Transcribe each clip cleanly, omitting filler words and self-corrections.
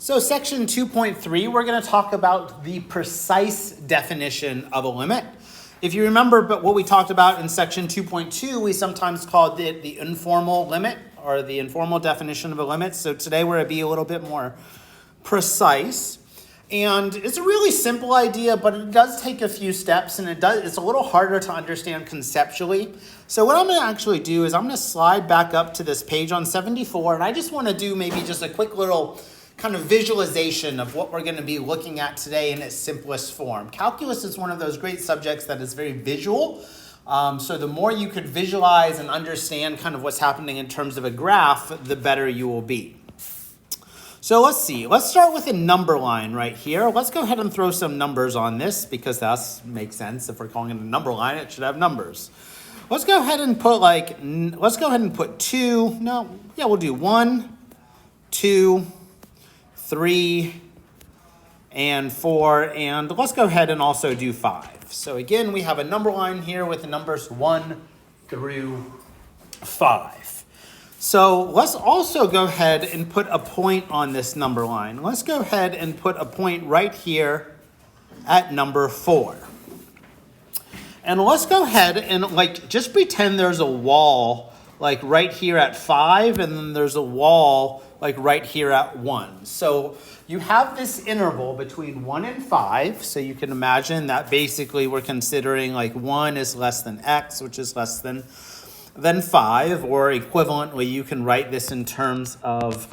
So section 2.3, we're going to talk about the precise definition of a limit. If you remember but what we talked about in section 2.2, we sometimes called it the informal limit or the informal definition of a limit. So today we're going to be a little bit more precise. And it's a really simple idea, but it does take a few steps, and it's a little harder to understand conceptually. So what I'm going to actually do is I'm going to slide back up to this page on 74, and I just want to do maybe just a quick little kind of visualization of what we're going to be looking at today in its simplest form. Calculus is one of those great subjects that is very visual. So the more you could visualize and understand kind of what's happening in terms of a graph, the better you will be. So let's see. Let's start with a number line right here. Let's go ahead and throw some numbers on this because that makes sense. If we're calling it a number line, it should have numbers. Let's go ahead and put 2. No, yeah, we'll do 1, 2, 3, and 4, and let's go ahead and also do 5. So again, we have a number line here with the numbers 1 through 5. So let's also go ahead and put a point on this number line. Let's go ahead and put a point right here at number 4. And let's go ahead and just pretend there's a wall right here at 5, and then there's a wall right here at 1. So you have this interval between 1 and 5. So you can imagine that basically we're considering 1 is less than x, which is less than 5, or equivalently, you can write this in terms of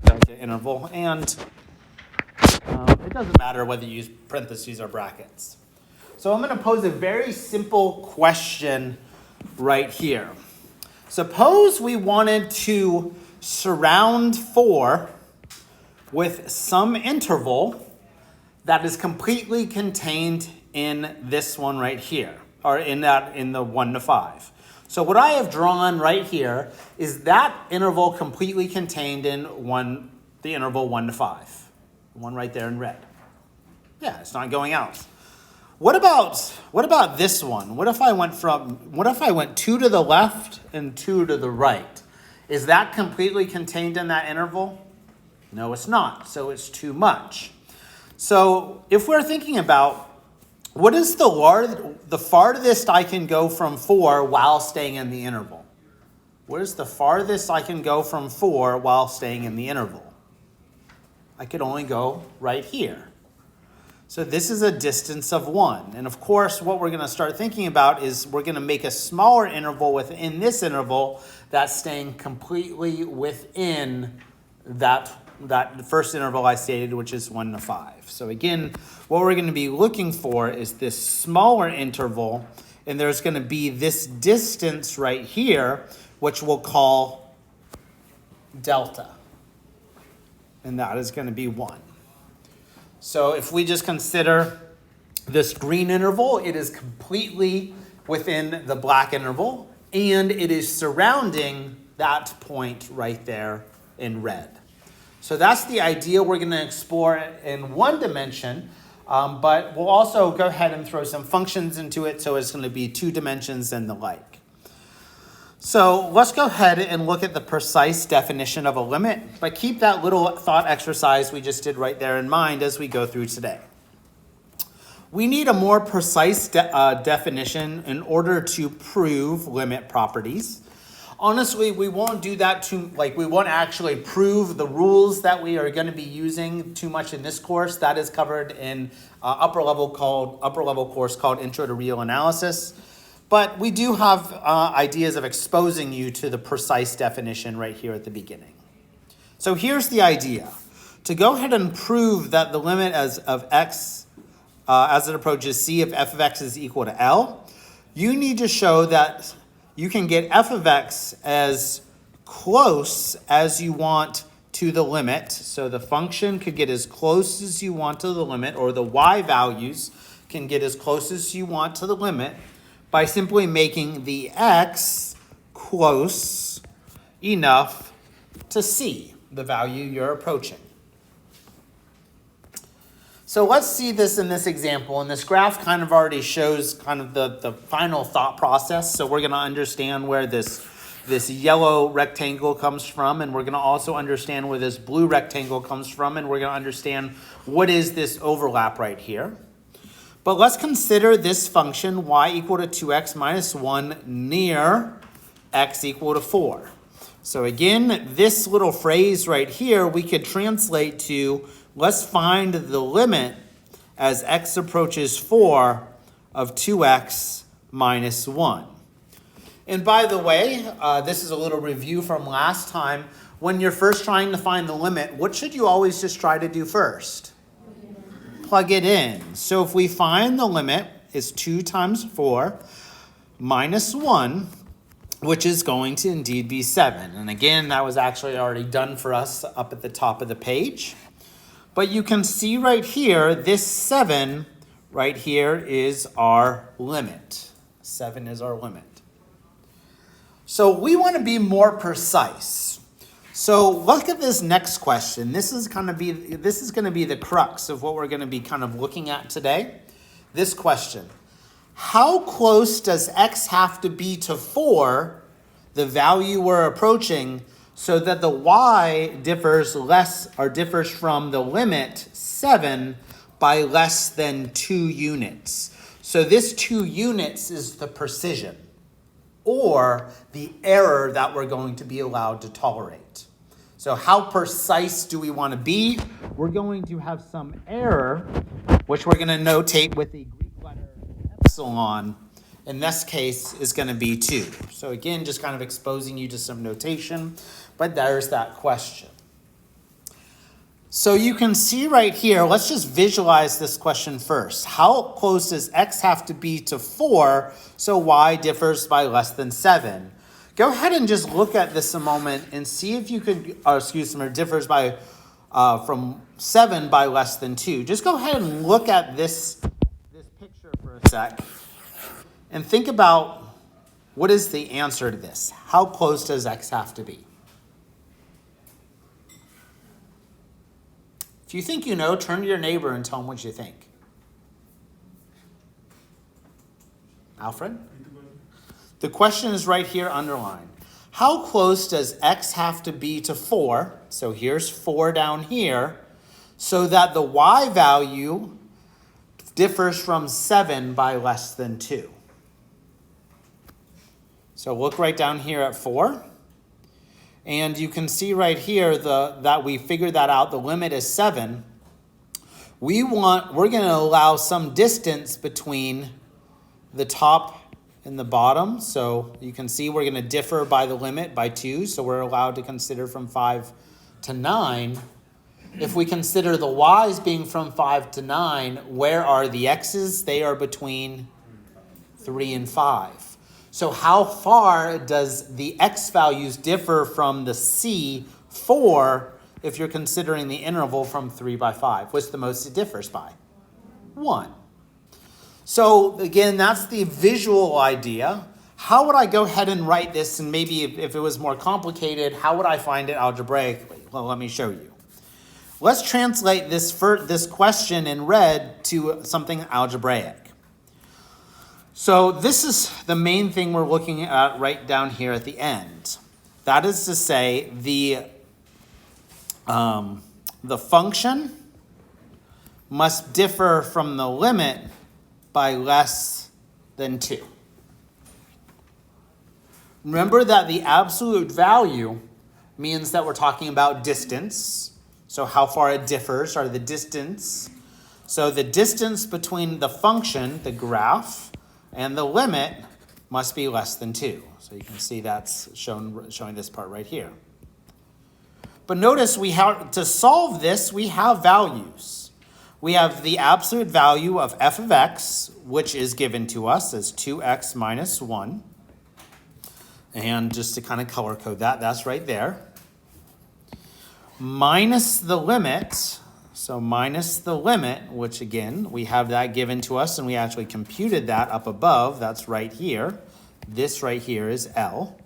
the interval, and it doesn't matter whether you use parentheses or brackets. So I'm going to pose a very simple question right here. Suppose we wanted to surround 4 with some interval that is completely contained in this one right here, or in the 1 to 5. So what I have drawn right here is that interval completely contained in the interval 1 to 5. The one right there in red. Yeah, it's not going out. What about this one? What if I went 2 to the left and 2 to the right? Is that completely contained in that interval? No, it's not. So it's too much. So if we're thinking about what is the farthest I can go from 4 while staying in the interval? What is the farthest I can go from 4 while staying in the interval? I could only go right here. So this is a distance of 1. And of course, what we're going to start thinking about is we're going to make a smaller interval within this interval that's staying completely within that first interval I stated, which is 1 to 5. So again, what we're going to be looking for is this smaller interval, and there's going to be this distance right here, which we'll call delta. And that is going to be 1. So if we just consider this green interval, it is completely within the black interval, and it is surrounding that point right there in red. So that's the idea we're going to explore in one dimension, but we'll also go ahead and throw some functions into it, so it's going to be 2 dimensions and the like. So let's go ahead and look at the precise definition of a limit, but keep that little thought exercise we just did right there in mind as we go through today. We need a more precise definition in order to prove limit properties. Honestly, we won't do that we won't actually prove the rules that we are going to be using too much in this course. That is covered in upper level course called Intro to Real Analysis. But we do have ideas of exposing you to the precise definition right here at the beginning. So here's the idea. To go ahead and prove that the limit of x as it approaches c of f of x is equal to L, you need to show that you can get f of x as close as you want to the limit. So the function could get as close as you want to the limit, or the y values can get as close as you want to the limit by simply making the x close enough to c, the value you're approaching. So let's see this in this example. And this graph kind of already shows kind of the final thought process. So we're going to understand where this this yellow rectangle comes from, and we're going to also understand where this blue rectangle comes from, and we're going to understand what is this overlap right here. But let's consider this function y equal to 2x minus 1 near x equal to 4. So again, this little phrase right here, we could translate to, let's find the limit as x approaches 4 of 2x minus 1. And by the way, this is a little review from last time. When you're first trying to find the limit, what should you always just try to do first? Plug it in. So if we find the limit is 2 times 4 minus 1, which is going to indeed be 7. And again, that was actually already done for us up at the top of the page. But you can see right here, this 7 right here is our limit. 7 is our limit. So we want to be more precise. So look at this next question. This is going to be the crux of what we're going to be kind of looking at today. This question. How close does x have to be to 4, the value we're approaching, so that the y differs from the limit 7 by less than 2 units? So this 2 units is the precision, or the error that we're going to be allowed to tolerate. So how precise do we want to be? We're going to have some error, which we're going to notate with the Greek letter epsilon. In this case, is going to be 2. So again, just kind of exposing you to some notation, but there's that question. So you can see right here, let's just visualize this question first. How close does x have to be to 4 so y differs by less than 7? Go ahead and just look at this a moment and see if you could, differs by from 7 by less than 2. Just go ahead and look at this picture for a sec and think about what is the answer to this. How close does x have to be? If you think you know, turn to your neighbor and tell him what you think. Alfred? The question is right here underlined. How close does x have to be to 4? So here's 4 down here, so that the y value differs from 7 by less than 2. So look right down here at 4. And you can see right here that we figured that out. The limit is 7. We're going to allow some distance between the top and the bottom. So you can see we're going to differ by the limit by 2. So we're allowed to consider from 5 to 9. If we consider the y's being from 5 to 9, where are the x's? They are between 3 and 5. So how far does the x values differ from the C4 if you're considering the interval from 3 by 5? What's the most it differs by? 1. So again, that's the visual idea. How would I go ahead and write this? And maybe if it was more complicated, how would I find it algebraically? Well, let me show you. Let's translate this question in red to something algebraic. So this is the main thing we're looking at right down here at the end. That is to say, the function must differ from the limit by less than 2. Remember that the absolute value means that we're talking about distance. So how far it differs, or the distance. So the distance between the function, the graph, and the limit must be less than 2. So you can see that's showing this part right here. But notice to solve this, we have values. We have the absolute value of f of x, which is given to us as 2x minus 1. And just to kind of color code that, that's right there. Minus the limit. So minus the limit, which again, we have that given to us, and we actually computed that up above. That's right here. This right here is L.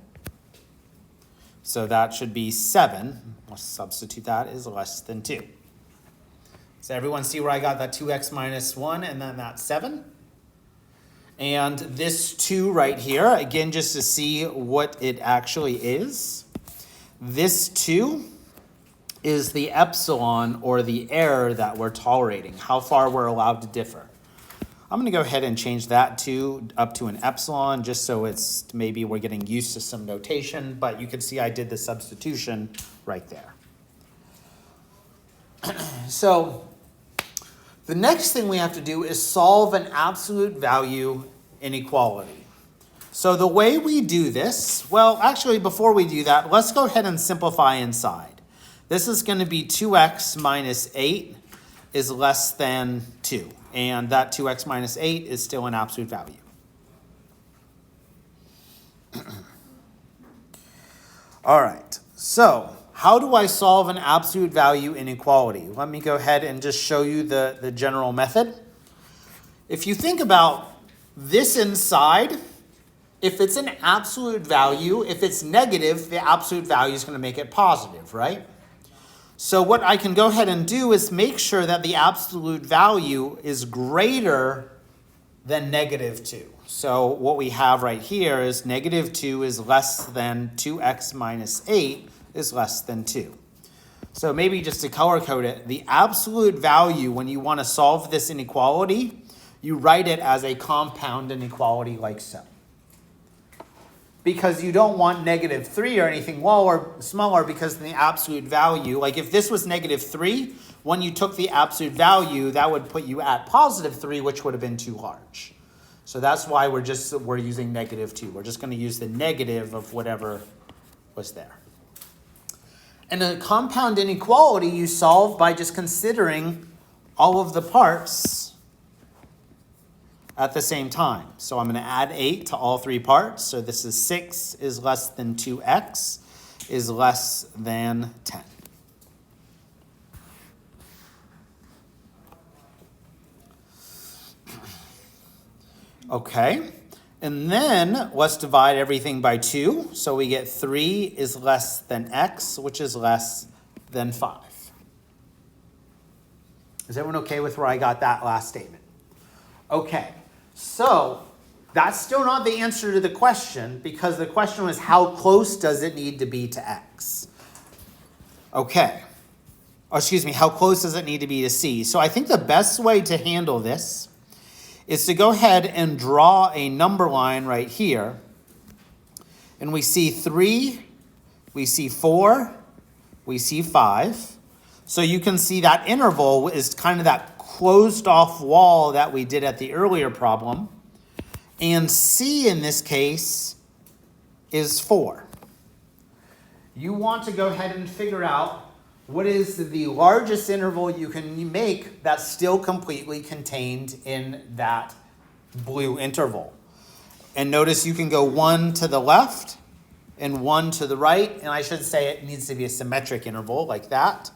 So that should be 7. We'll substitute that as less than 2. Does everyone see where I got that 2x minus 1 and then that 7? And this 2 right here, again, just to see what it actually is. This 2 is the epsilon, or the error that we're tolerating, how far we're allowed to differ. I'm going to go ahead and change that 2 up to an epsilon, just so it's maybe we're getting used to some notation, but you can see I did the substitution right there. So the next thing we have to do is solve an absolute value inequality. So the way we do this, well, actually, before we do that, let's go ahead and simplify inside. This is going to be 2x minus 8 is less than 2. And that 2x minus 8 is still an absolute value. All right, so how do I solve an absolute value inequality? Let me go ahead and just show you the general method. If you think about this inside, if it's an absolute value, if it's negative, the absolute value is going to make it positive, right? So what I can go ahead and do is make sure that the absolute value is greater than negative 2. So what we have right here is negative 2 is less than 2x minus 8 is less than 2. So maybe just to color code it, the absolute value when you want to solve this inequality, you write it as a compound inequality like so. Because you don't want negative 3 or anything smaller, because the absolute value, like if this was negative 3, when you took the absolute value, that would put you at positive 3, which would have been too large. So that's why we're using negative 2. We're just going to use the negative of whatever was there. And a compound inequality you solve by just considering all of the parts at the same time. So I'm going to add 8 to all 3 parts. So this is 6 is less than 2x is less than 10. Okay, and then let's divide everything by 2. So we get 3 is less than x, which is less than 5. Is everyone okay with where I got that last statement? Okay. So that's still not the answer to the question, because the question was how close does it need to be to x? Okay. Or excuse me, how close does it need to be to c? So I think the best way to handle this is to go ahead and draw a number line right here. And we see 3, we see 4, we see 5. So you can see that interval is kind of that closed off wall that we did at the earlier problem. And C in this case is 4. You want to go ahead and figure out what is the largest interval you can make that's still completely contained in that blue interval. And notice you can go 1 to the left and 1 to the right. And I should say it needs to be a symmetric interval like that.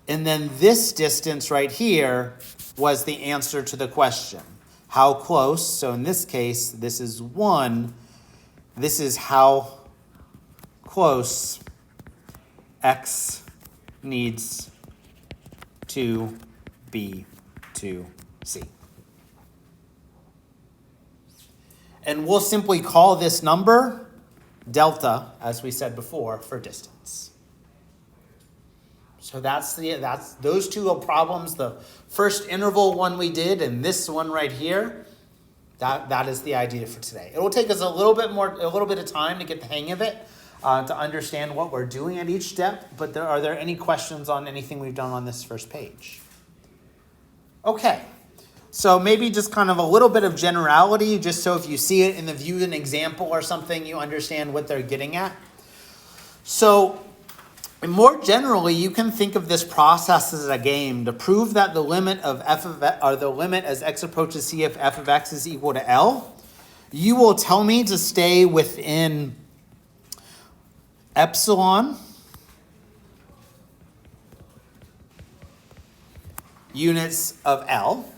And then this distance right here was the answer to the question. How close? So in this case, this is 1. This is how close x needs to be to c. And we'll simply call this number delta, as we said before, for distance. So that's those 2 problems. The first interval one we did, and this one right here. That is the idea for today. It will take us a little bit of time to get the hang of it, to understand what we're doing at each step. But are there any questions on anything we've done on this first page? Okay. So maybe just kind of a little bit of generality, just so if you see it in the view an example or something, you understand what they're getting at. So and more generally, you can think of this process as a game to prove that the limit of f of x, or the limit as x approaches c if f of x is equal to L. You will tell me to stay within epsilon units of L.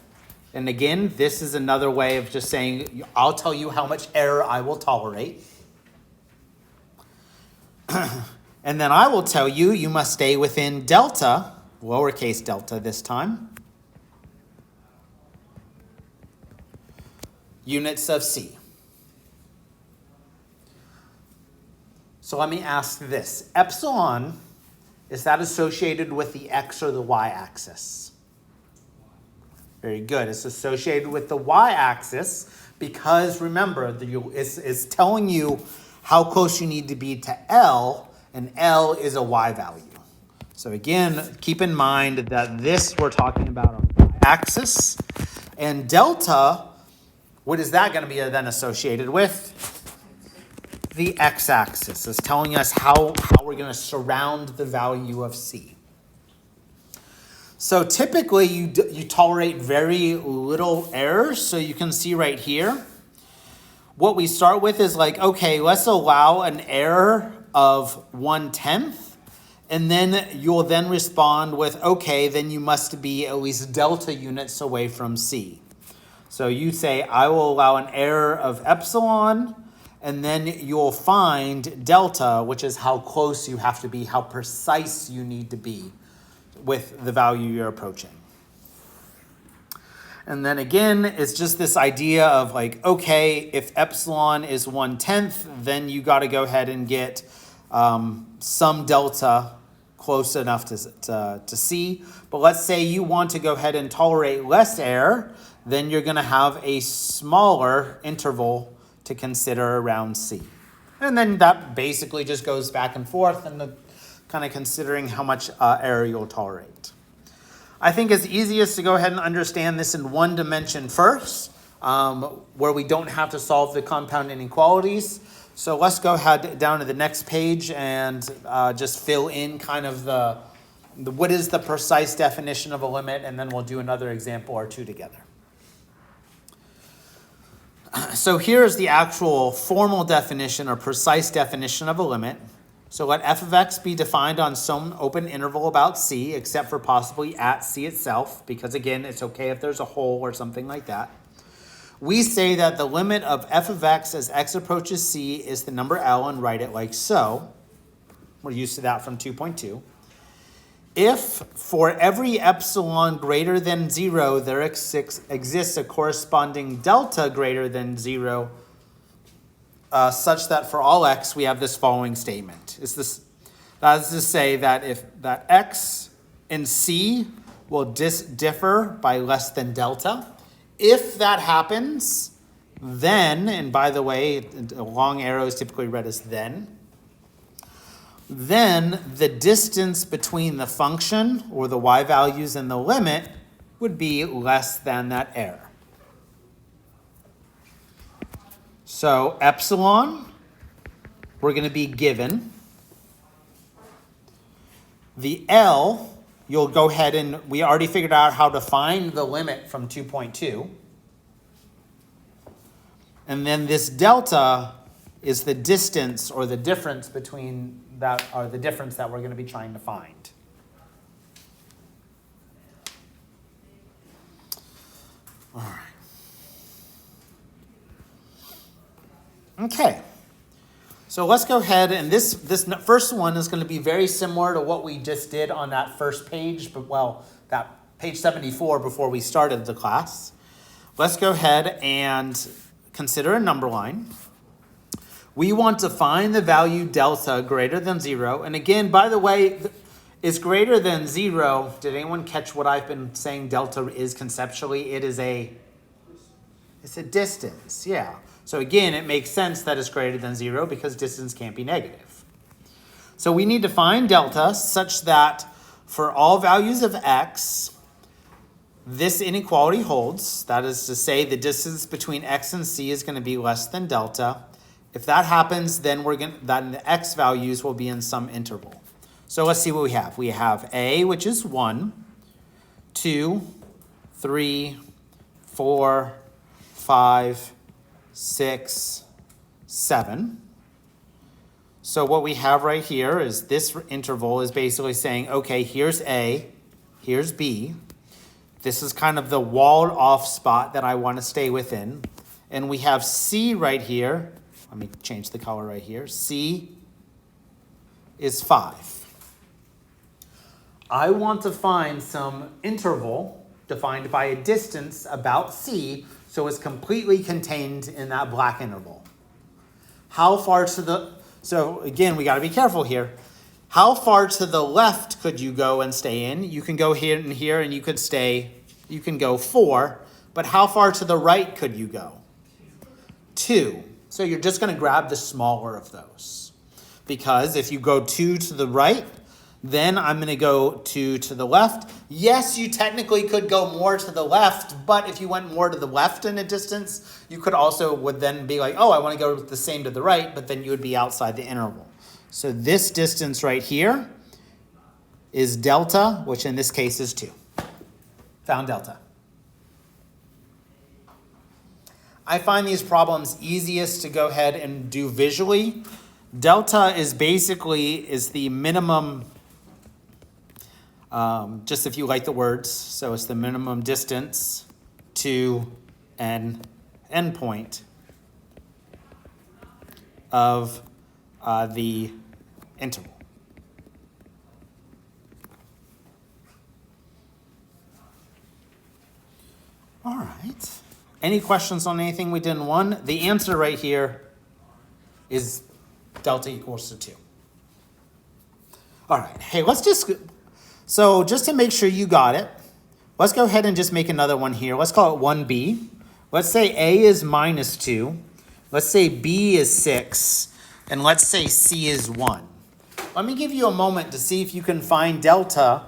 And again, this is another way of just saying, I'll tell you how much error I will tolerate. And then I will tell you, you must stay within delta, lowercase delta this time, units of C. So let me ask this. Epsilon, is that associated with the x or the y-axis? Very good. It's associated with the y-axis because, remember, it's telling you how close you need to be to L, and L is a y value. So again, keep in mind that this we're talking about on the y-axis. And delta, what is that going to be then associated with? The x-axis. It's telling us how we're going to surround the value of C. So typically you tolerate very little error. So you can see right here, what we start with is like, okay, let's allow an error of 1/10. And then you'll then respond with, okay, then you must be at least delta units away from C. So you say, I will allow an error of epsilon, and then you'll find delta, which is how close you have to be, how precise you need to be with the value you're approaching. And then again, it's just this idea of like, okay, if epsilon is 1/10, then you got to go ahead and get some delta close enough to C. But let's say you want to go ahead and tolerate less error, then you're going to have a smaller interval to consider around C. And then that basically just goes back and forth and kind of considering how much error you'll tolerate. I think it's easiest to go ahead and understand this in one dimension first, where we don't have to solve the compound inequalities. So let's go ahead down to the next page and just fill in kind of the what is the precise definition of a limit, and then we'll do another example or two together. So here's the actual formal definition or precise definition of a limit. So let f of x be defined on some open interval about C, except for possibly at C itself, because again, it's okay if there's a hole or something like that. We say that the limit of f of x as x approaches C is the number L, and write it like so. We're used to that from 2.2. If for every epsilon greater than 0, there exists a corresponding delta greater than 0, such that for all x, we have this following statement. That is to say that if that x in C will differ by less than delta. If that happens, then, and by the way, a long arrow is typically read as then the distance between the function or the y values and the limit would be less than that error. So epsilon, we're going to be given. The L, you'll go ahead and we already figured out how to find the limit from 2.2. And then this delta is the distance or the difference between that, or the difference that we're going to be trying to find. All right. Okay. So let's go ahead, and this first one is going to be very similar to what we just did on that first page, but that page 74 before we started the class. Let's go ahead and consider a number line. We want to find the value delta greater than 0. And again, by the way, is greater than 0. Did anyone catch what I've been saying delta is conceptually? It's a distance, yeah. So again, it makes sense that it's greater than 0 because distance can't be negative. So we need to find delta such that for all values of x, this inequality holds. That is to say, the distance between x and c is going to be less than delta. If that happens, then the x values will be in some interval. So let's see what we have. We have a, which is 1, 2, 3, 4, 5, 6, 7. So what we have right here is this interval is basically saying, okay, here's A, here's B. This is kind of the walled off spot that I want to stay within. And we have C right here. Let me change the color right here. C is 5. I want to find some interval defined by a distance about C So it's completely contained in that black interval. How far to the, so again, we got to be careful here. How far to the left could you go and stay in? You can go here and here and you could stay, you can go 4, but how far to the right could you go? 2. So you're just going to grab the smaller of those. Because if you go 2 to the right, then I'm going to go 2 to the left. Yes, you technically could go more to the left, but if you went more to the left in a distance, you could also would then be like, oh, I want to go the same to the right, but then you would be outside the interval. So this distance right here is delta, which in this case is 2. Found delta. I find these problems easiest to go ahead and do visually. Delta is basically the minimum, just if you like the words, so it's the minimum distance to an endpoint of the interval. All right. Any questions on anything we did in 1? The answer right here is delta equals to 2. All right. Hey, so just to make sure you got it, let's go ahead and just make another one here. Let's call it 1b. Let's say A is minus 2. Let's say B is 6. And let's say C is 1. Let me give you a moment to see if you can find delta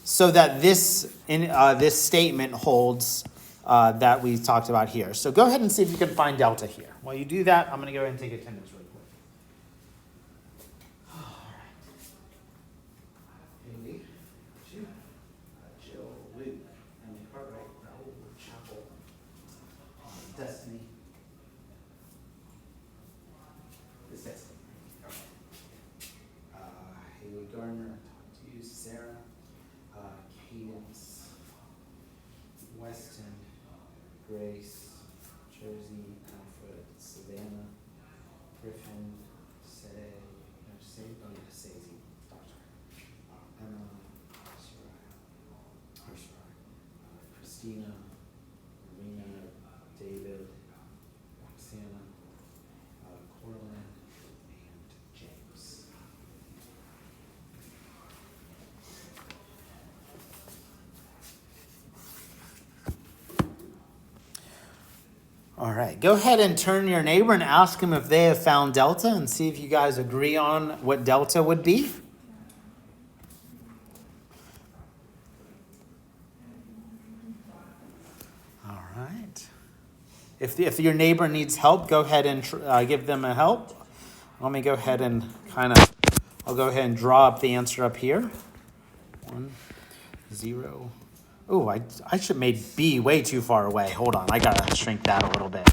so that this statement holds that we talked about here. So go ahead and see if you can find delta here. While you do that, I'm going to go ahead and take attendance really quick. All right. Haley, Jill, Luke, Emily Cartwright, Raoul, Chapel, Destiny. This Destiny. Okay. Haley Gardner, talk to you, Sarah, Cadence, Weston, Grace, Jersey, Alfred, Savannah, Griffin, Sadie, Doctor, Emma, Christina, Marina, David, Roxana, Corlin, and James. All right, go ahead and turn to your neighbor and ask them if they have found delta and see if you guys agree on what delta would be. All right. If your neighbor needs help, go ahead and give them a help. Let me go ahead and I'll go ahead and draw up the answer up here. 1, 0. Oh, I should have made B way too far away. Hold on, I gotta shrink that a little bit.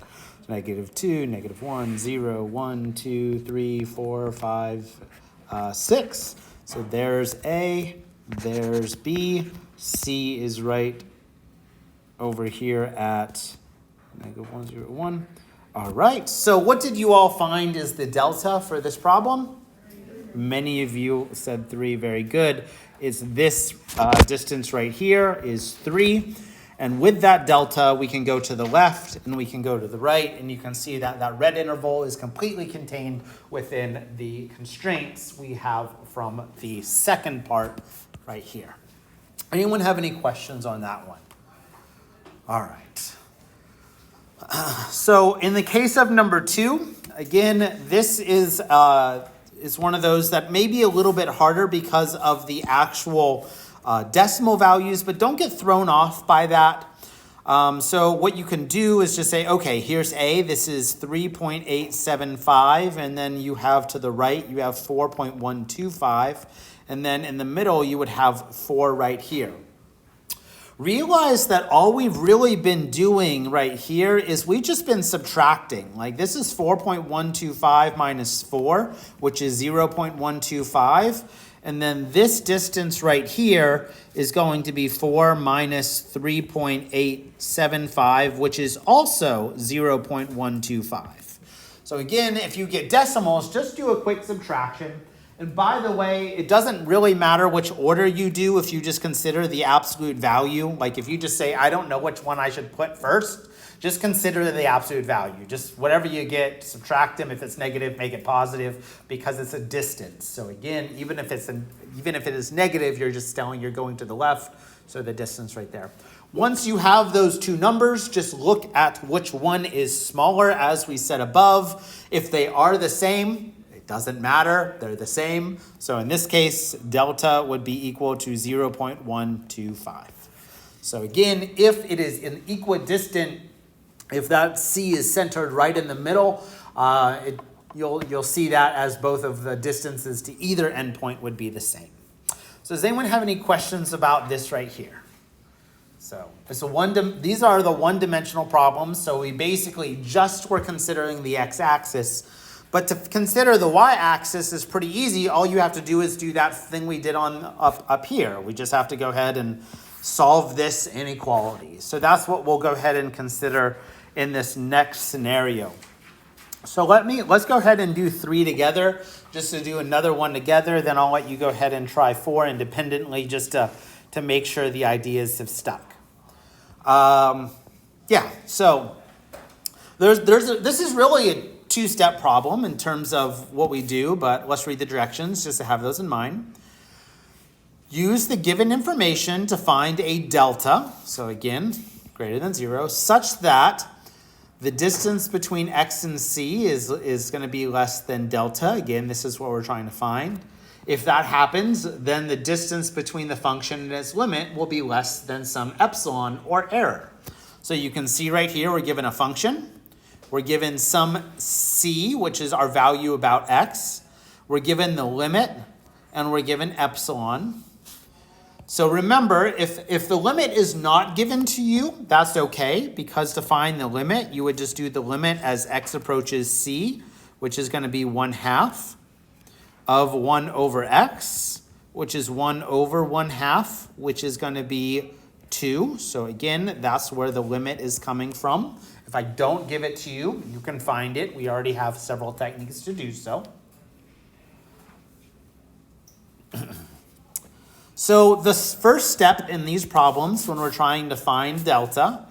-2, -1, 0, 1, 2, 3, 4, 5, 6. So there's A, there's B. C is right over here at -1, 0, 1. All right, so what did you all find is the delta for this problem? Many of you said 3, very good. It's this distance right here is 3. And with that delta, we can go to the left and we can go to the right. And you can see that that red interval is completely contained within the constraints we have from the second part right here. Anyone have any questions on that one? All right. So in the case of number 2, again, this is one of those that may be a little bit harder because of the actual decimal values, but don't get thrown off by that. So what you can do is just say, okay, here's A, this is 3.875, and then you have to the right, you have 4.125, and then in the middle, you would have 4 right here. Realize that all we've really been doing right here is we've just been subtracting. Like this is 4.125 minus 4, which is 0.125. And then this distance right here is going to be 4 minus 3.875, which is also 0.125. So again, if you get decimals, just do a quick subtraction. And by the way, it doesn't really matter which order you do if you just consider the absolute value. Like if you just say, I don't know which one I should put first, just consider the absolute value. Just whatever you get, subtract them. If it's negative, make it positive because it's a distance. So again, even if it is negative, you're just telling you're going to the left. So the distance right there. Once you have those two numbers, just look at which one is smaller as we said above. If they are the same, it doesn't matter. They're the same. So in this case, delta would be equal to 0.125. So again, if it is an equidistant, if that C is centered right in the middle, you'll see that as both of the distances to either endpoint would be the same. So does anyone have any questions about this right here? So these are the one-dimensional problems. So we basically just were considering the x-axis. But to consider the y-axis is pretty easy. All you have to do is do that thing we did on up here. We just have to go ahead and solve this inequality. So that's what we'll go ahead and consider in this next scenario. So let's go ahead and do 3 together, just to do another one together. Then I'll let you go ahead and try 4 independently, just to make sure the ideas have stuck. So this is really a 2-step problem in terms of what we do, but let's read the directions just to have those in mind. Use the given information to find a delta, so again, greater than 0, such that the distance between x and c is going to be less than delta. Again, this is what we're trying to find. If that happens, then the distance between the function and its limit will be less than some epsilon or error. So you can see right here, we're given a function. We're given some c, which is our value about x. We're given the limit, and we're given epsilon. So remember, if the limit is not given to you, that's okay, because to find the limit, you would just do the limit as x approaches c, which is going to be 1/2 of 1 over x, which is 1 over 1/2, which is going to be 2. So again, that's where the limit is coming from. If I don't give it to you, you can find it. We already have several techniques to do so. So the first step in these problems when we're trying to find delta,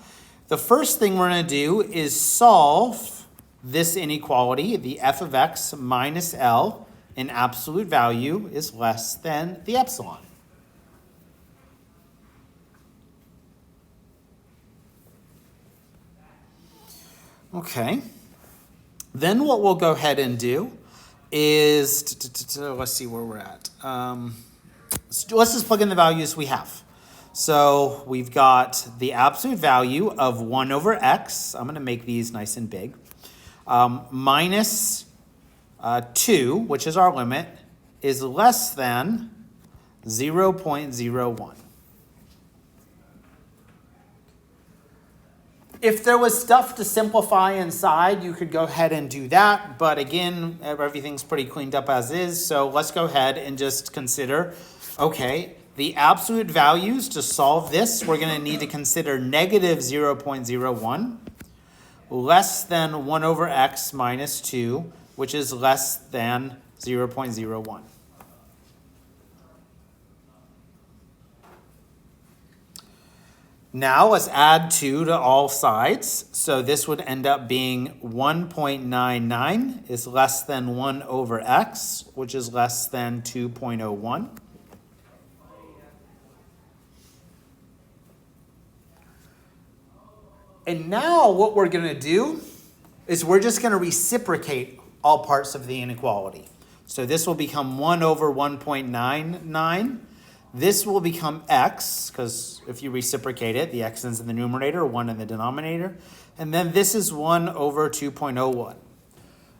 the first thing we're going to do is solve this inequality, the f of x minus L in absolute value is less than the epsilon. Okay. Then what we'll go ahead and do is, let's see where we're at. Let's just plug in the values we have. So we've got the absolute value of 1 over x. I'm going to make these nice and big. Minus 2, which is our limit, is less than 0.01. If there was stuff to simplify inside, you could go ahead and do that. But again, everything's pretty cleaned up as is. So let's go ahead and just consider, okay, the absolute values to solve this, we're going to need to consider negative 0.01, less than 1 over x minus 2, which is less than 0.01. Now let's add 2 to all sides. So this would end up being 1.99 is less than 1 over x, which is less than 2.01. And now what we're going to do is we're just going to reciprocate all parts of the inequality. So this will become 1 over 1.99. This will become x, because if you reciprocate it, the x is in the numerator, 1 in the denominator. And then this is 1 over 2.01.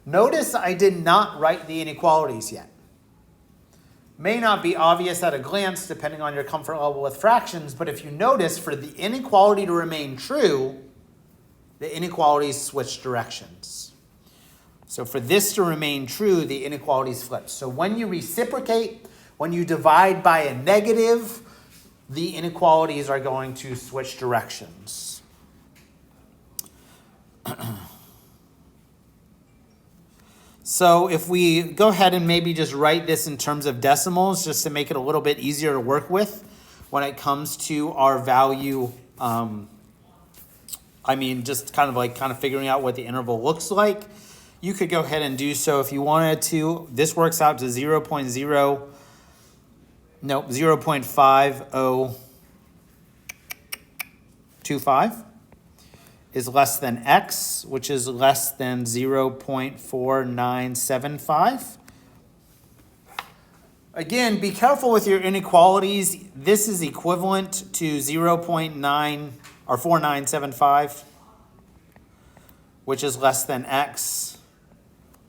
Notice I did not write the inequalities yet. May not be obvious at a glance, depending on your comfort level with fractions, but if you notice, for the inequality to remain true, the inequalities switch directions. So for this to remain true, the inequalities flip. So when you reciprocate, when you divide by a negative, the inequalities are going to switch directions. So if we go ahead and maybe just write this in terms of decimals, just to make it a little bit easier to work with when it comes to our value just kind of figuring out what the interval looks like, you could go ahead and do so if you wanted to. This works out to 0.5025 is less than x, which is less than 0.4975. Again, be careful with your inequalities. This is equivalent to 0.9 or 4975, which is less than x,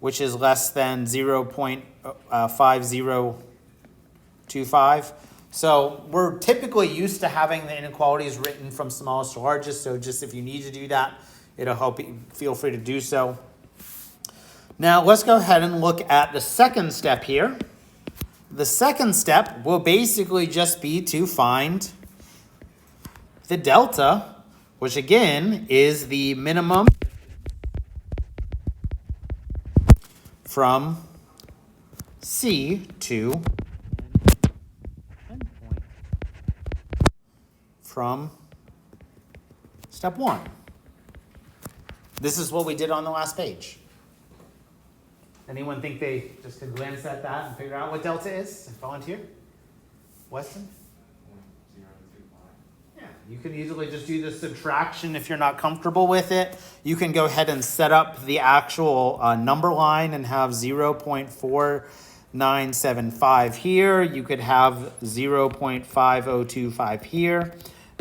which is less than 0.5025. So we're typically used to having the inequalities written from smallest to largest. So just if you need to do that, it'll help you. Feel free to do so. Now let's go ahead and look at the second step here. The second step will basically just be to find the delta, which again is the minimum from C to endpoint from step 1. This is what we did on the last page. Anyone think they just could glance at that and figure out what delta is? Volunteer? Weston? Yeah, you can easily just do the subtraction if you're not comfortable with it. You can go ahead and set up the actual number line and have 0.4975 here. You could have 0.5025 here.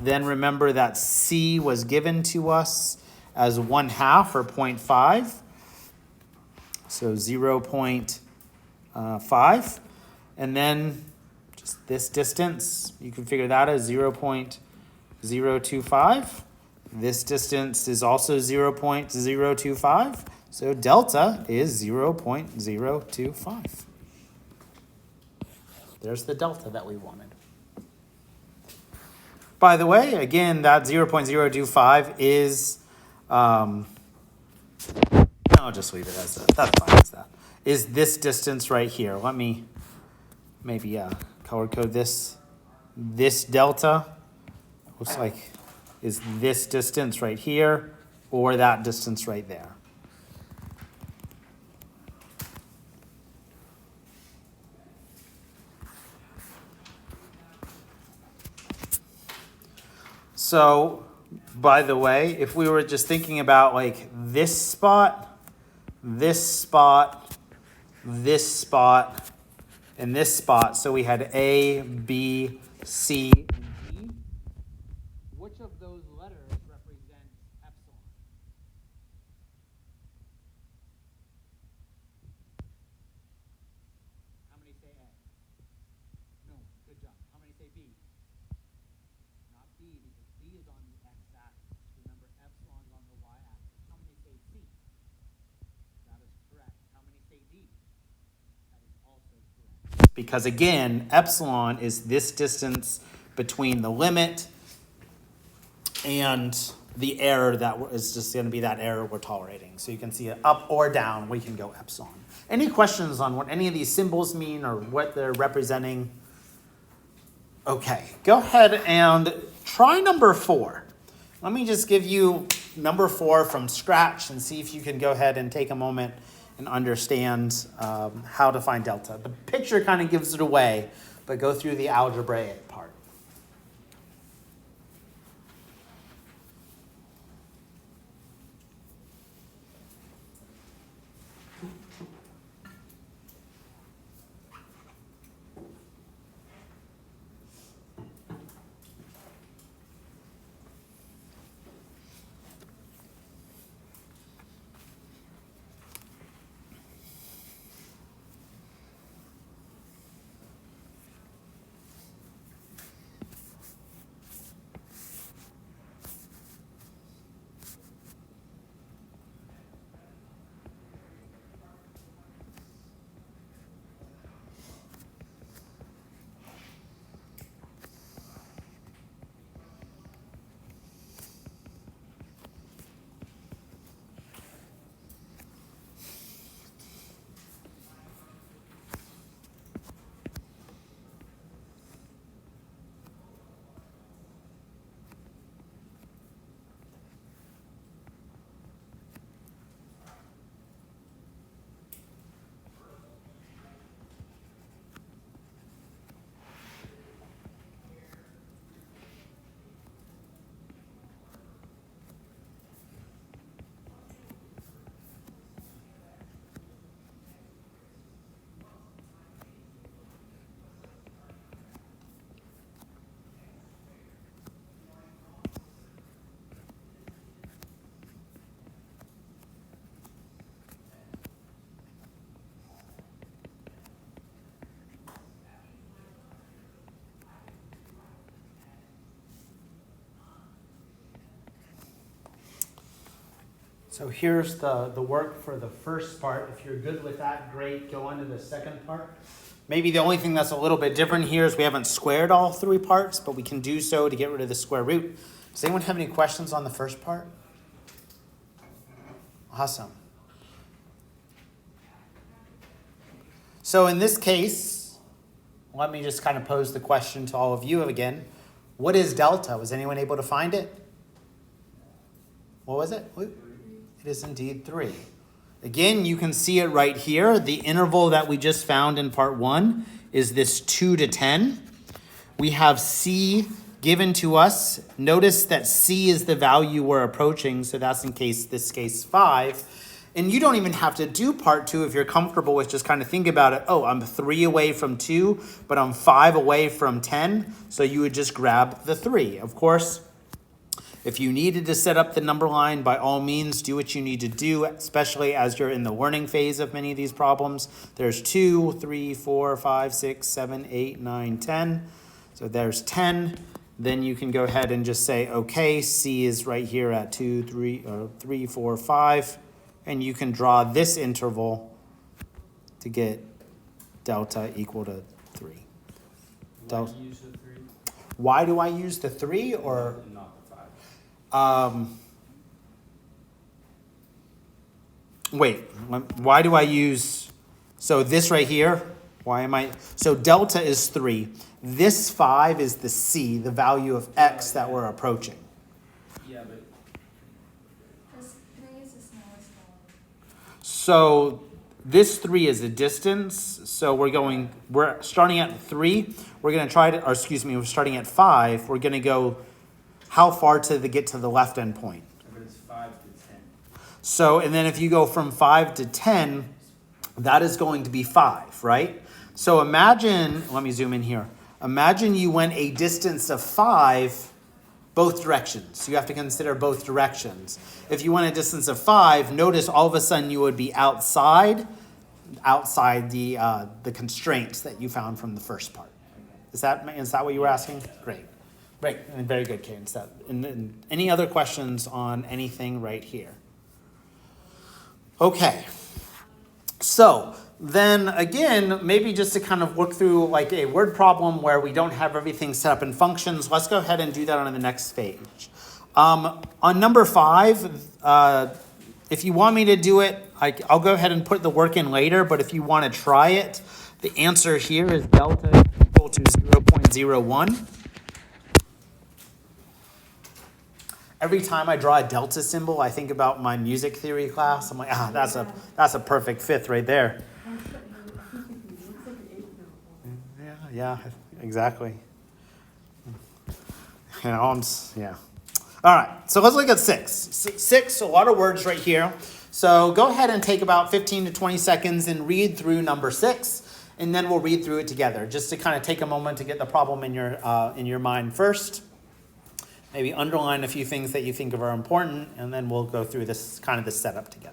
Then remember that C was given to us as 1/2 or 0.5. So 0.5. And then just this distance, you can figure that as 0.025. This distance is also 0.025. So delta is 0.025. There's the delta that we wanted. By the way, again, that 0.025 is, I'll just leave it as that. That's fine as that. Is this distance right here. Let me maybe color code this. This delta looks like is this distance right here or that distance right there. So, by the way, if we were just thinking about like this spot, this spot, this spot, and this spot, so we had A, B, C, and D. Which of those letters represent epsilon? How many say A? No, good job. How many say B? Not B, because B is on the x-axis. Remember, epsilon's on the y-axis. How many say C? That is correct. How many say D? That is also correct. Because again, epsilon is this distance between the limit and the error that is just going to be that error we're tolerating. So you can see it up or down, we can go epsilon. Any questions on what any of these symbols mean or what they're representing? Okay, go ahead and try number 4. Let me just give you number 4 from scratch and see if you can go ahead and take a moment and understand how to find delta. The picture kind of gives it away, but go through the algebraic part. So here's the work for the first part. If you're good with that, great. Go on to the second part. Maybe the only thing that's a little bit different here is we haven't squared all three parts, but we can do so to get rid of the square root. Does anyone have any questions on the first part? Awesome. So in this case, let me just kind of pose the question to all of you again. What is delta? Was anyone able to find it? What was it? It is indeed 3. Again, you can see it right here. The interval that we just found in part 1 is this 2 to 10. We have C given to us. Notice that C is the value we're approaching, so that's in this case 5. And you don't even have to do part 2 if you're comfortable with just kind of think about it. Oh, I'm 3 away from 2, but I'm 5 away from 10. So you would just grab the 3. Of course, if you needed to set up the number line, by all means, do what you need to do, especially as you're in the learning phase of many of these problems. There's 2, 3, 4, 5, 6, 7, 8, 9, 10. So there's 10. Then you can go ahead and just say, okay, C is right here at 2, 3, 4, 5. And you can draw this interval to get delta equal to 3. Why use the 3? Why do I use the 3 or not the 5? Wait, why do I use, so this right here, so delta is 3. This 5 is the C, the value of x that we're approaching. Yeah, but So this 3 is a distance, so we're starting at 3. We're going to we're starting at 5. We're going to go how far to get to the left end point? but it's 5 to 10. So, and then if you go from 5 to 10, that is going to be 5, right? So imagine, let me zoom in here. Imagine you went a distance of 5 both directions. You have to consider both directions. If you went a distance of 5, notice all of a sudden you would be outside the constraints that you found from the first part. Is that what you were asking? Great. And very good, Cadence. And any other questions on anything right here? Okay. So then again, maybe just to kind of look through like a word problem where we don't have everything set up in functions, let's go ahead and do that on the next page. On number 5, if you want me to do it, I'll go ahead and put the work in later, but if you want to try it, the answer here is delta equal to 0.01. Every time I draw a delta symbol, I think about my music theory class. I'm like, that's a perfect fifth right there. Yeah, exactly. Yeah. All right, so let's look at 6. 6, a lot of words right here. So go ahead and take about 15 to 20 seconds and read through number 6, and then we'll read through it together, just to kind of take a moment to get the problem in your mind first. Maybe underline a few things that you think of are important, and then we'll go through this setup together.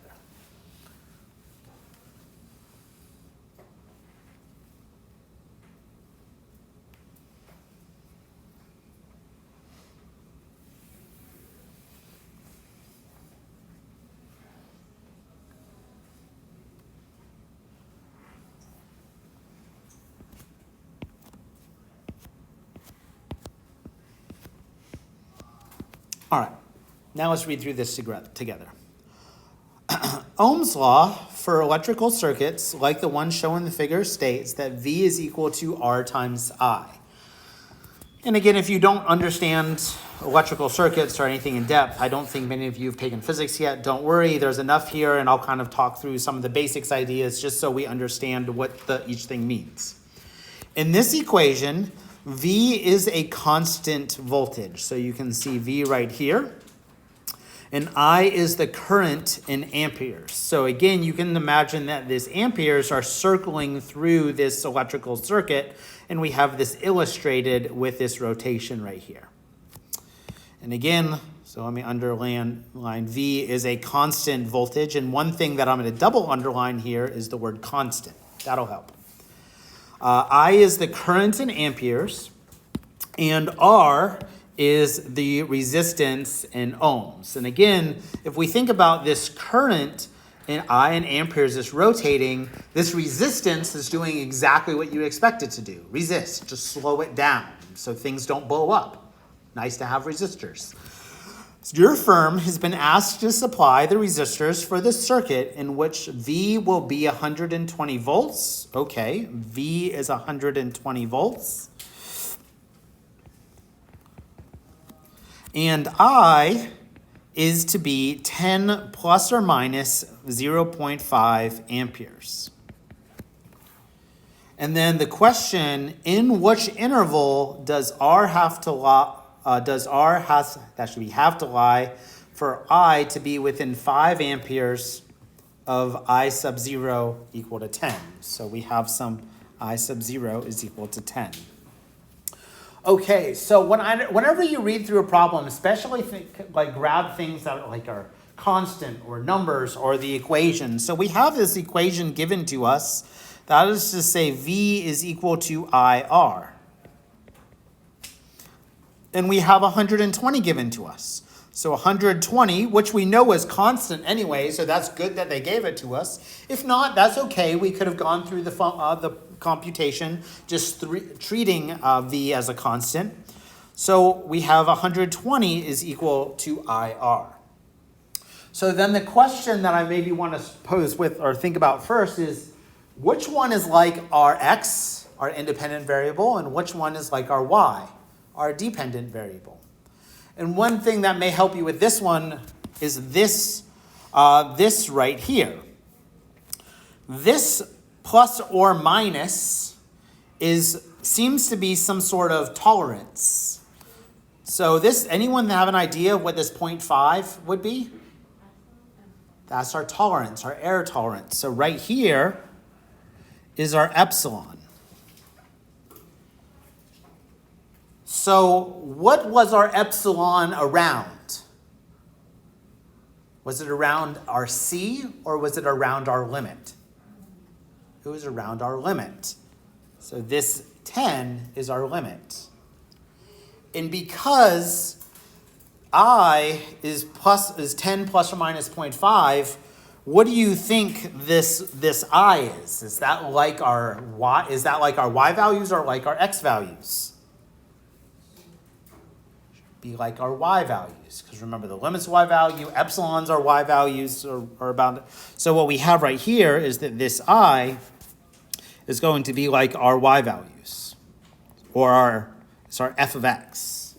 All right, now let's read through this together. Ohm's law for electrical circuits, like the one shown in the figure, states that V is equal to R times I. And again, if you don't understand electrical circuits or anything in depth, I don't think many of you have taken physics yet. Don't worry, there's enough here, and I'll kind of talk through some of the basics ideas just so we understand what each thing means. In this equation, V is a constant voltage. So you can see V right here. And I is the current in amperes. So again, you can imagine that these amperes are circling through this electrical circuit, and we have this illustrated with this rotation right here. And again, so let me underline V is a constant voltage. And one thing that I'm going to double underline here is the word constant. That'll help. I is the current in amperes, and R is the resistance in ohms. And again, if we think about this current in I in amperes is rotating, this resistance is doing exactly what you expect it to do. Resist, just slow it down so things don't blow up. Nice to have resistors. Your firm has been asked to supply the resistors for this circuit in which V will be 120 volts. Okay, V is 120 volts. And I is to be 10 plus or minus 0.5 amperes. And then the question, in which interval does R have to lie? Have to lie for I to be within 5 amperes of I sub 0 equal to 10. So we have some I sub 0 is equal to 10. Okay, so whenever you read through a problem, especially grab things that are constant or numbers or the equation. So we have this equation given to us. That is to say V is equal to IR. And we have 120 given to us. So 120, which we know is constant anyway, so that's good that they gave it to us. If not, that's okay. We could have gone through the computation, just treating V as a constant. So we have 120 is equal to IR. So then the question that I maybe want to pose with or think about first is, which one is like our X, our independent variable, and which one is like our Y, our dependent variable? And one thing that may help you with this one is this right here. This plus or minus seems to be some sort of tolerance. So anyone have an idea of what this 0.5 would be? That's our tolerance, our error tolerance. So right here is our epsilon. So what was our epsilon around? Was it around our C or was it around our limit? It was around our limit. So this 10 is our limit. And because I is 10 plus or minus 0.5, what do you think this I is? Is that like our Y? Is that like our Y values or like our X values? Be like our Y values, because remember the limit's Y value, epsilons are Y values are about. So what we have right here is that this I is going to be like our Y values, or it's our f of x.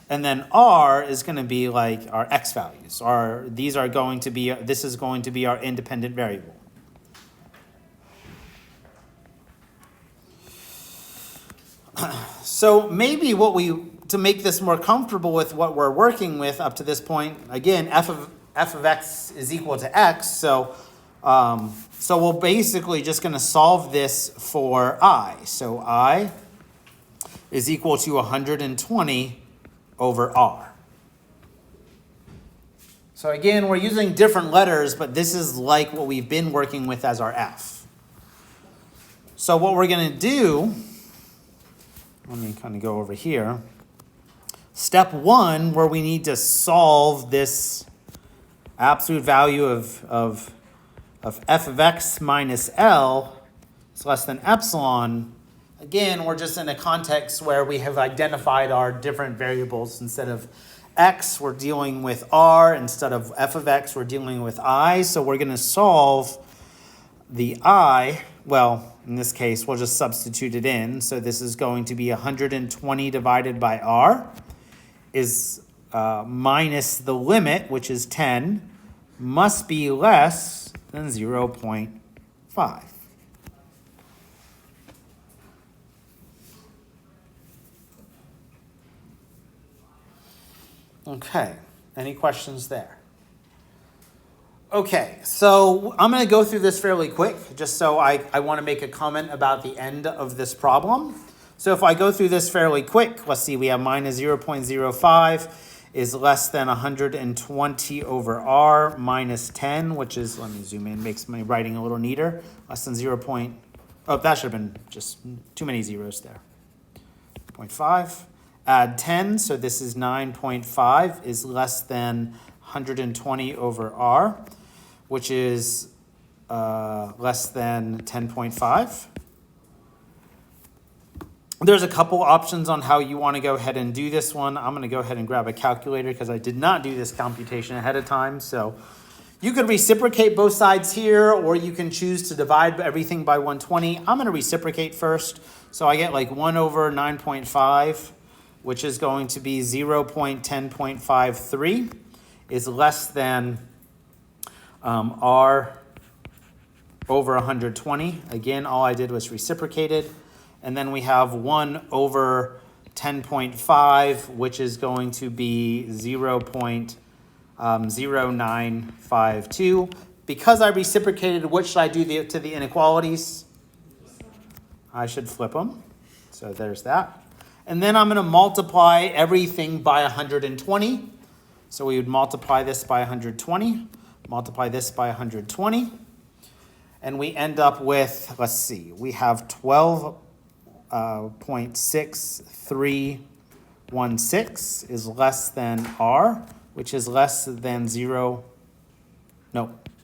And then R is going to be like our X values. This is going to be our independent variable. So maybe to make this more comfortable with what we're working with up to this point, again, f of x is equal to x. So we're basically just going to solve this for I. So I is equal to 120 over R. So again, we're using different letters, but this is like what we've been working with as our F. So what we're going to do, let me kind of go over here. Step 1, where we need to solve this absolute value of f of x minus L is less than epsilon. Again, we're just in a context where we have identified our different variables. Instead of x, we're dealing with R. Instead of f of x, we're dealing with I. So we're going to solve the I. Well, in this case, we'll just substitute it in. So this is going to be 120 divided by R is minus the limit, which is 10, must be less than 0.5. Okay, any questions there? Okay, so I'm going to go through this fairly quick, just so I want to make a comment about the end of this problem. So if I go through this fairly quick, let's see, we have minus 0.05 is less than 120 over R minus 10, which is, let me zoom in, makes my writing a little neater, less than 0.5. Oh, that should have been just too many zeros there. 0.5. Add 10, so this is 9.5 is less than 120 over r, which is less than 10.5. There's a couple options on how you want to go ahead and do this one. I'm going to go ahead and grab a calculator because I did not do this computation ahead of time. So you could reciprocate both sides here, or you can choose to divide everything by 120. I'm going to reciprocate first. So I get like 1 over 9.5, which is going to be 0.10.53 is less than r over 120. Again, all I did was reciprocated. And then we have 1 over 10.5, which is going to be 0.0952. Because I reciprocated, what should I do to the inequalities? I should flip them. So there's that. And then I'm going to multiply everything by 120. So we would multiply this by 120, multiply this by 120. And we end up with, let's see, we have 12.6316 is less than r, which is less than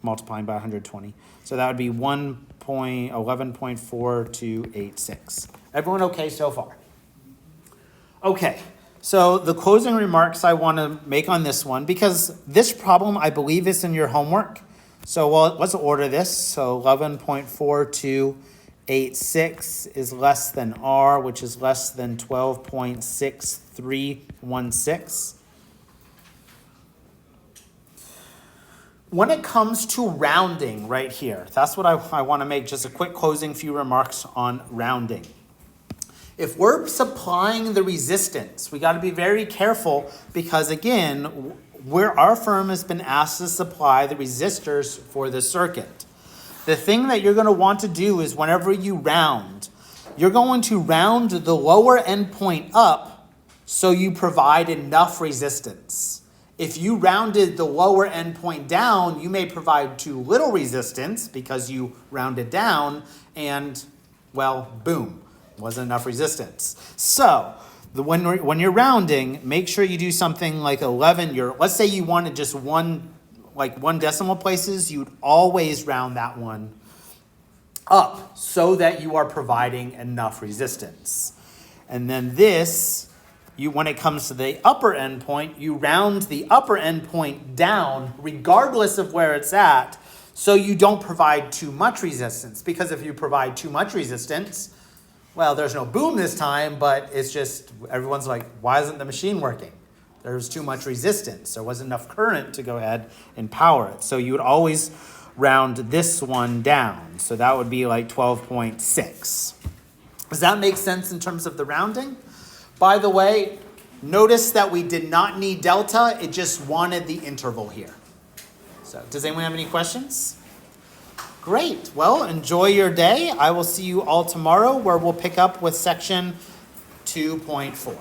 multiplying by 120. So that would be 11.4286. Everyone okay so far? Okay, so the closing remarks I want to make on this one, because this problem I believe is in your homework. So let's order this. So 11.4286 is less than r, which is less than 12.6316. When it comes to rounding right here, that's what I want to make just a quick closing few remarks on rounding. If we're supplying the resistance, we got to be very careful because, again, where our firm has been asked to supply the resistors for the circuit. The thing that you're going to want to do is whenever you round, you're going to round the lower end point up so you provide enough resistance. If you rounded the lower end point down, you may provide too little resistance because you rounded down and, well, boom, wasn't enough resistance. So when you're rounding, make sure you do something like 11. Let's say you wanted just one decimal places, you'd always round that one up so that you are providing enough resistance. And then this, when it comes to the upper end point, you round the upper end point down regardless of where it's at, so you don't provide too much resistance. Because if you provide too much resistance, well, there's no boom this time, but it's just, everyone's like, why isn't the machine working? There's too much resistance. There wasn't enough current to go ahead and power it. So you would always round this one down. So that would be like 12.6. Does that make sense in terms of the rounding? By the way, notice that we did not need delta. It just wanted the interval here. So does anyone have any questions? Great. Well, enjoy your day. I will see you all tomorrow where we'll pick up with section 2.4.